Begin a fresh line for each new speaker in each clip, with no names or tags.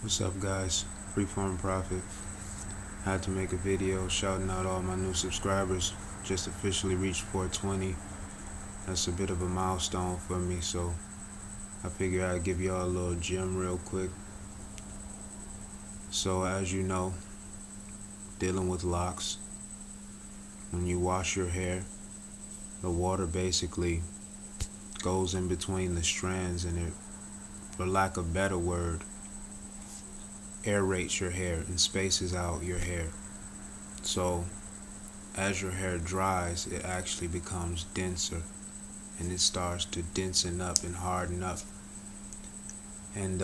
What's up, guys? FreeformPrafet. Had to make a video shouting out all my new subscribers. Just officially reached 420. That's a bit of a milestone for me, so I figure I'd give y'all a little gem real quick. So, as you know, dealing with locks, when you wash your hair, the water basically goes in between the strands and it, for lack of a better word, aerates your hair and spaces out your hair. So as your hair dries, it actually becomes denser and it starts to densen up and harden up. And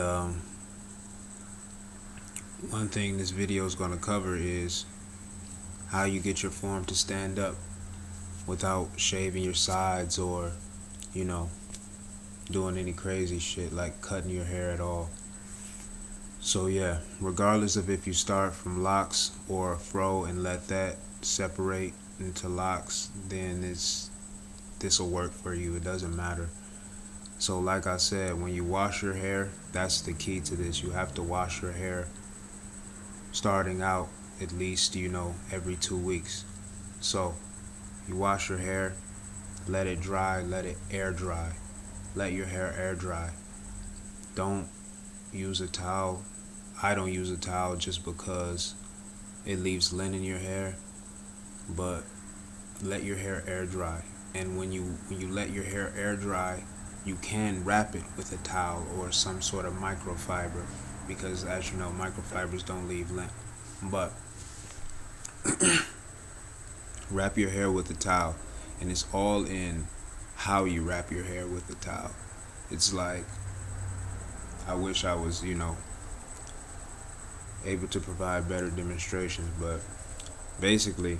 one thing this video is going to cover is how you get your form to stand up without shaving your sides or, doing any crazy shit like cutting your hair at all. So yeah, regardless of if you start from locks or a fro and let that separate into locks, then this will work for you. It doesn't matter. So like I said, when you wash your hair, that's the key to this. You have to wash your hair starting out at least, every 2 weeks. So you wash your hair, let it dry, let it air dry. Let your hair air dry. Don't use a towel. I don't use a towel just because it leaves lint in your hair, but let your hair air dry. And when you let your hair air dry, you can wrap it with a towel or some sort of microfiber, because as you know, microfibers don't leave lint. But wrap your hair with a towel, and it's all in how you wrap your hair with a towel. It's like, I wish I was, able to provide better demonstrations, but basically,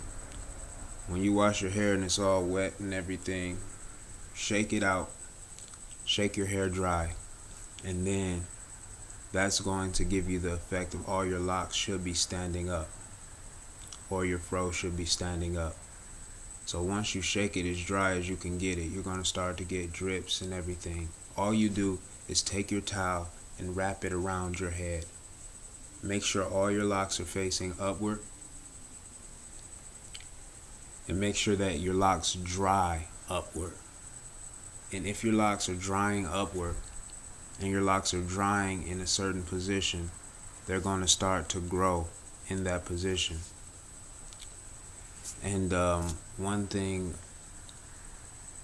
when you wash your hair and it's all wet and everything, shake it out, shake your hair dry, and then that's going to give you the effect of all your locks should be standing up, or your fro should be standing up. So once you shake it as dry as you can get it, you're going to start to get drips and everything. All you do is take your towel and wrap it around your head. Make sure all your locks are facing upward, and make sure that your locks dry upward. And if your locks are drying upward and your locks are drying in a certain position, they're going to start to grow in that position. And one thing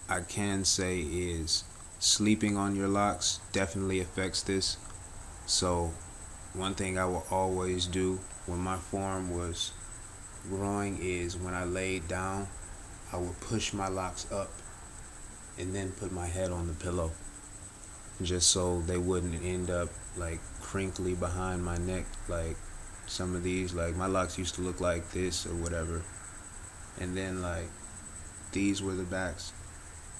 I can say is sleeping on your locks definitely affects this. So one thing I will always do when my form was growing is when I laid down, I would push my locks up and then put my head on the pillow, just so they wouldn't end up like crinkly behind my neck like some of these. Like my locks used to look like this or whatever, and then like these were the backs.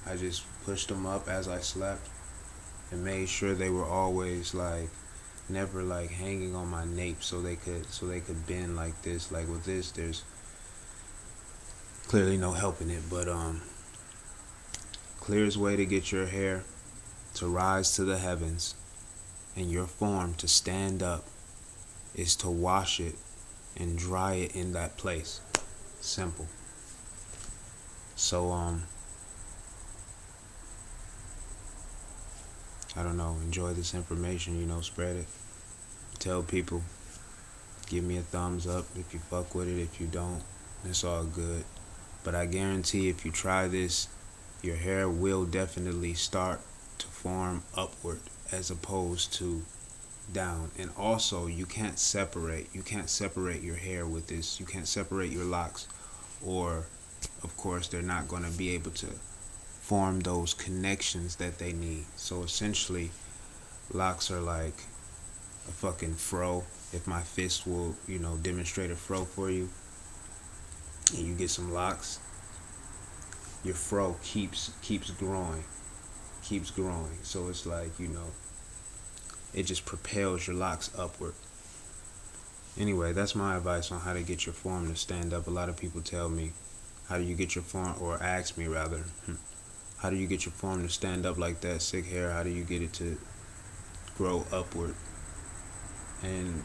I just pushed them up as I slept and made sure they were always like never like hanging on my nape, so they could bend like this. Like with this, there's clearly no helping it, but clearest way to get your hair to rise to the heavens and your form to stand up is to wash it and dry it in that place. Simple. So I don't know, enjoy this information, spread it. Tell people. Give me a thumbs up if you fuck with it. If you don't, it's all good. But I guarantee if you try this, your hair will definitely start to form upward as opposed to down. And also, you can't separate your hair with this. You can't separate your locks, or of course they're not going to be able to form those connections that they need. So essentially, locks are like a fucking fro. If my fist will, demonstrate a fro for you, and you get some locks, your fro keeps growing. So it's like, it just propels your locks upward. Anyway, that's my advice on how to get your form to stand up. A lot of people tell me, how do you get your form, or ask me rather, how do you get your form to stand up like that? Sick hair, how do you get it to grow upward? And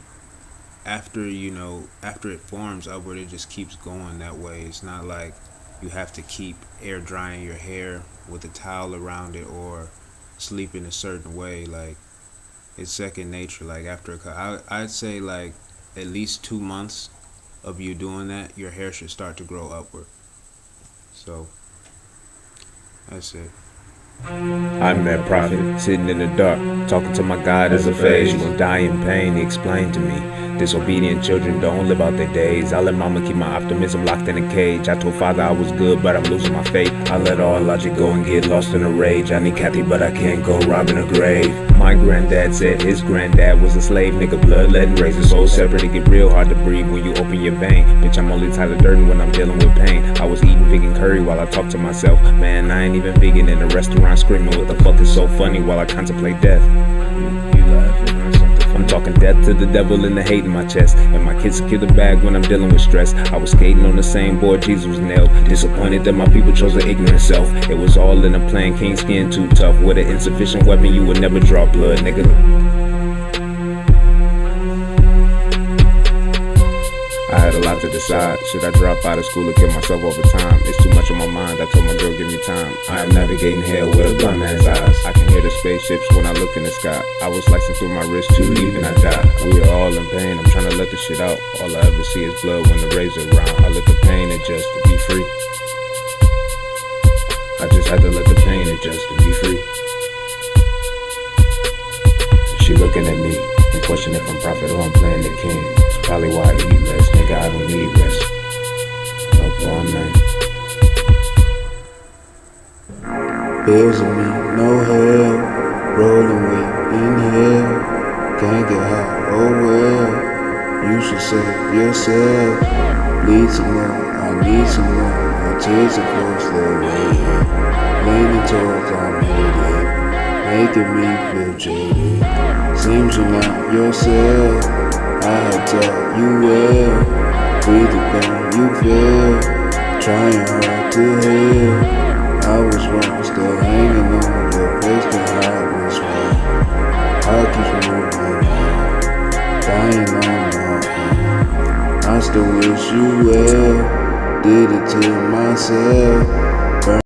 after it forms upward, it just keeps going that way. It's not like you have to keep air drying your hair with a towel around it or sleep in a certain way. Like, it's second nature. Like, I'd say like at least 2 months of you doing that, your hair should start to grow upward. So that's it.
I'm that prophet, sitting in the dark, talking to my God as a phase. You gon' die in pain, he explained to me. Disobedient children don't live out their days. I let mama keep my optimism locked in a cage. I told father I was good, but I'm losing my faith. I let all logic go and get lost in a rage. I need Kathy, but I can't go robbing a grave. My granddad said his granddad was a slave. Nigga, bloodletting raising so separate, it get real hard to breathe when you open your vein. Bitch, I'm only Tyler Durden when I'm dealing with pain. I was eating vegan curry while I talk to myself. Man, I ain't even vegan in the restaurant screaming what the fuck is so funny while I contemplate death. You laughing or something? I'm talking death to the devil and the hate in my chest. And my kids secure the bag when I'm dealing with stress. I was skating on the same board Jesus was nailed. Disappointed that my people chose the ignorant self. It was all in a plan, king skin too tough. With an insufficient weapon you would never draw blood, nigga. I had a lot to decide. Should I drop out of school or kill myself over time? It's too much on my mind. I told my girl, give me time. I am navigating hell with a blind man's eyes. I can hear the spaceships when I look in the sky. I was slicing through my wrist too deep and I died. We are all in pain. I'm trying to let the shit out. All I ever see is blood when the razor around. I let the pain adjust to be free. I just had to let the pain adjust to be free. She looking at me and questioning if I'm prophet or I'm playing the king. It's probably why I eat less, nigga, I don't need rest. Up all night.
Bills of me, no hell. Rolling with inhale. Can't get high, oh well. You should save yourself. Need some more, I need some more. My tears are close, they're waiting. Leaning towards I'm hated. Making me feel jaded. Seems you're not yourself. I had taught you well. Breathe the pain you feel. Trying hard to heal. I was wrong, still hanging on. Your face can hide this way. Heart keeps moving on. Dying on my own. I still wish you well. Did it to myself.